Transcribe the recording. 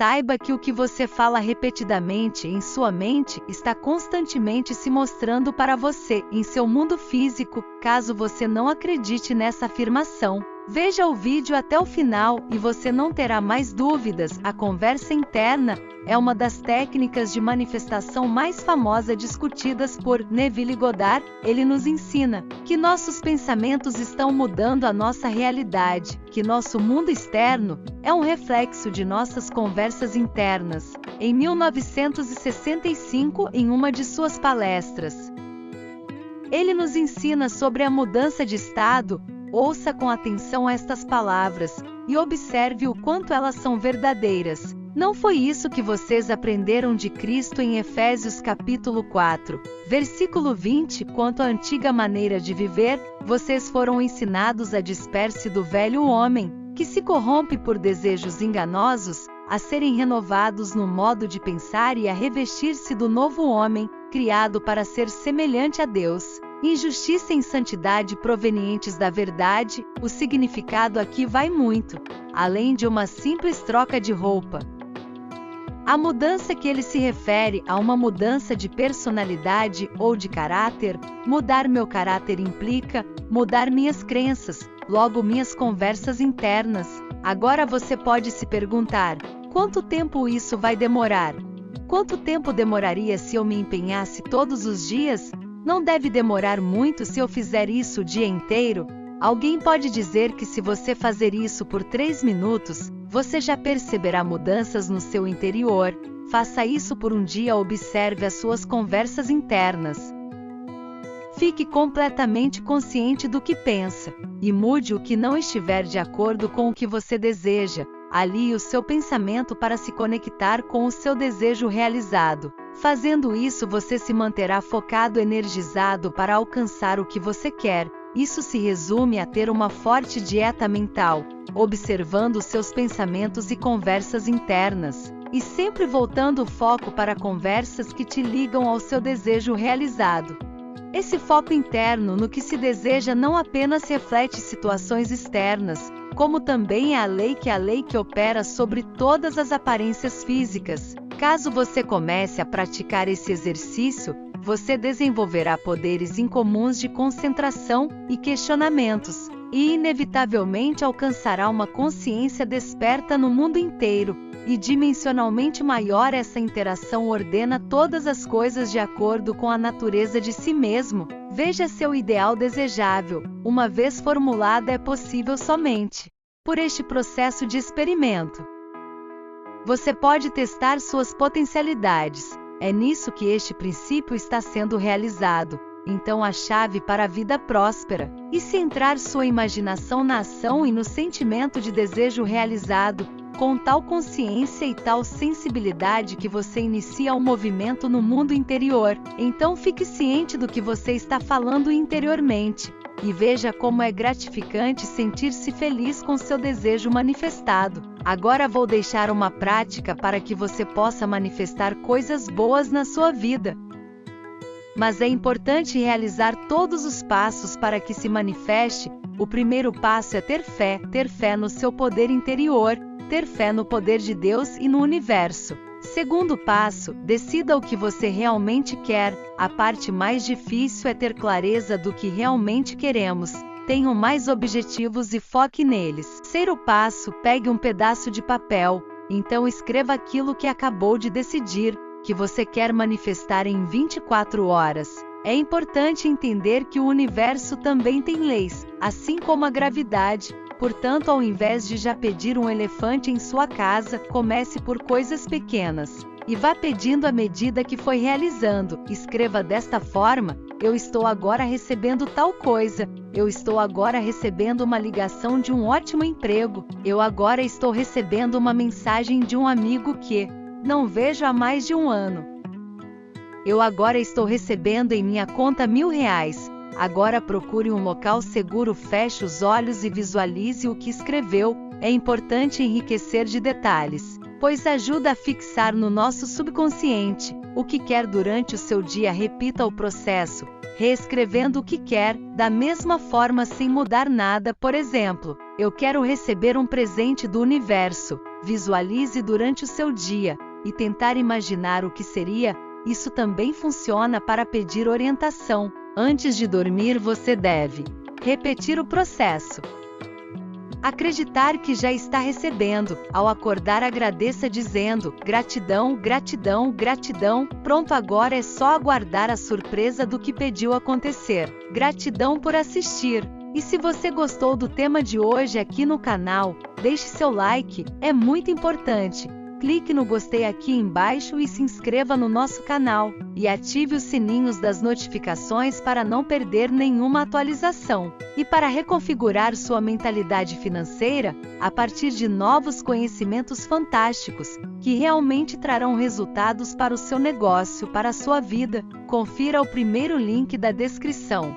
Saiba que o que você fala repetidamente em sua mente está constantemente se mostrando para você em seu mundo físico. Caso você não acredite nessa afirmação, veja o vídeo até o final e você não terá mais dúvidas. A conversa interna é uma das técnicas de manifestação mais famosas discutidas por Neville Goddard. Ele nos ensina que nossos pensamentos estão mudando a nossa realidade, que nosso mundo externo é um reflexo de nossas conversas internas. Em 1965, em uma de suas palestras, ele nos ensina sobre a mudança de estado. Ouça com atenção estas palavras e observe o quanto elas são verdadeiras. Não foi isso que vocês aprenderam de Cristo em Efésios capítulo 4, versículo 20? Quanto à antiga maneira de viver, vocês foram ensinados a dispersar do velho homem, que se corrompe por desejos enganosos, a serem renovados no modo de pensar e a revestir-se do novo homem, criado para ser semelhante a Deus. Injustiça e santidade provenientes da verdade. O significado aqui vai muito além de uma simples troca de roupa. A mudança que ele se refere a uma mudança de personalidade ou de caráter. Mudar meu caráter implica mudar minhas crenças, logo minhas conversas internas. Agora você pode se perguntar: quanto tempo isso vai demorar? Quanto tempo demoraria se eu me empenhasse todos os dias? Não deve demorar muito se eu fizer isso o dia inteiro. Alguém pode dizer que se você fazer isso por 3 minutos, você já perceberá mudanças no seu interior. Faça isso por um dia, observe as suas conversas internas. Fique completamente consciente do que pensa, e mude o que não estiver de acordo com o que você deseja. Alie o seu pensamento para se conectar com o seu desejo realizado. Fazendo isso, você se manterá focado, energizado para alcançar o que você quer. Isso se resume a ter uma forte dieta mental, observando seus pensamentos e conversas internas, e sempre voltando o foco para conversas que te ligam ao seu desejo realizado. Esse foco interno no que se deseja não apenas reflete situações externas, como também é a lei que opera sobre todas as aparências físicas. Caso você comece a praticar esse exercício, você desenvolverá poderes incomuns de concentração e questionamentos, e inevitavelmente alcançará uma consciência desperta no mundo inteiro, e dimensionalmente maior. Essa interação ordena todas as coisas de acordo com a natureza de si mesmo. Veja seu ideal desejável. Uma vez formulada, é possível somente por este processo de experimento. Você pode testar suas potencialidades. É nisso que este princípio está sendo realizado. Então a chave para a vida próspera e centrar sua imaginação na ação e no sentimento de desejo realizado, com tal consciência e tal sensibilidade que você inicia um movimento no mundo interior. Então fique ciente do que você está falando interiormente, e veja como é gratificante sentir-se feliz com seu desejo manifestado. Agora vou deixar uma prática para que você possa manifestar coisas boas na sua vida. Mas é importante realizar todos os passos para que se manifeste. O primeiro passo é ter fé no seu poder interior, ter fé no poder de Deus e no universo. Segundo passo, decida o que você realmente quer. A parte mais difícil é ter clareza do que realmente queremos. Tenha mais objetivos e foque neles. Terceiro passo, pegue um pedaço de papel. Então escreva aquilo que acabou de decidir, que você quer manifestar em 24 horas. É importante entender que o universo também tem leis, assim como a gravidade. Portanto, ao invés de já pedir um elefante em sua casa, comece por coisas pequenas e vá pedindo à medida que foi realizando. Escreva desta forma: eu estou agora recebendo tal coisa, eu estou agora recebendo uma ligação de um ótimo emprego, eu agora estou recebendo uma mensagem de um amigo que não vejo há mais de um ano. Eu agora estou recebendo em minha conta R$1.000. Agora procure um local seguro, feche os olhos e visualize o que escreveu. É importante enriquecer de detalhes, pois ajuda a fixar no nosso subconsciente o que quer durante o seu dia. Repita o processo, reescrevendo o que quer, da mesma forma sem mudar nada. Por exemplo, eu quero receber um presente do universo. visualize durante o seu dia e tentar imaginar o que seria. Isso também funciona para pedir orientação. Antes de dormir, você deve repetir o processo. Acreditar que já está recebendo. Ao acordar, agradeça dizendo: gratidão, gratidão, gratidão. Pronto, agora é só aguardar a surpresa do que pediu acontecer. Gratidão por assistir. E se você gostou do tema de hoje aqui no canal, deixe seu like, é muito importante. Clique no gostei aqui embaixo e se inscreva no nosso canal. E ative os sininhos das notificações para não perder nenhuma atualização. E para reconfigurar sua mentalidade financeira, a partir de novos conhecimentos fantásticos, que realmente trarão resultados para o seu negócio, para a sua vida, confira o primeiro link da descrição.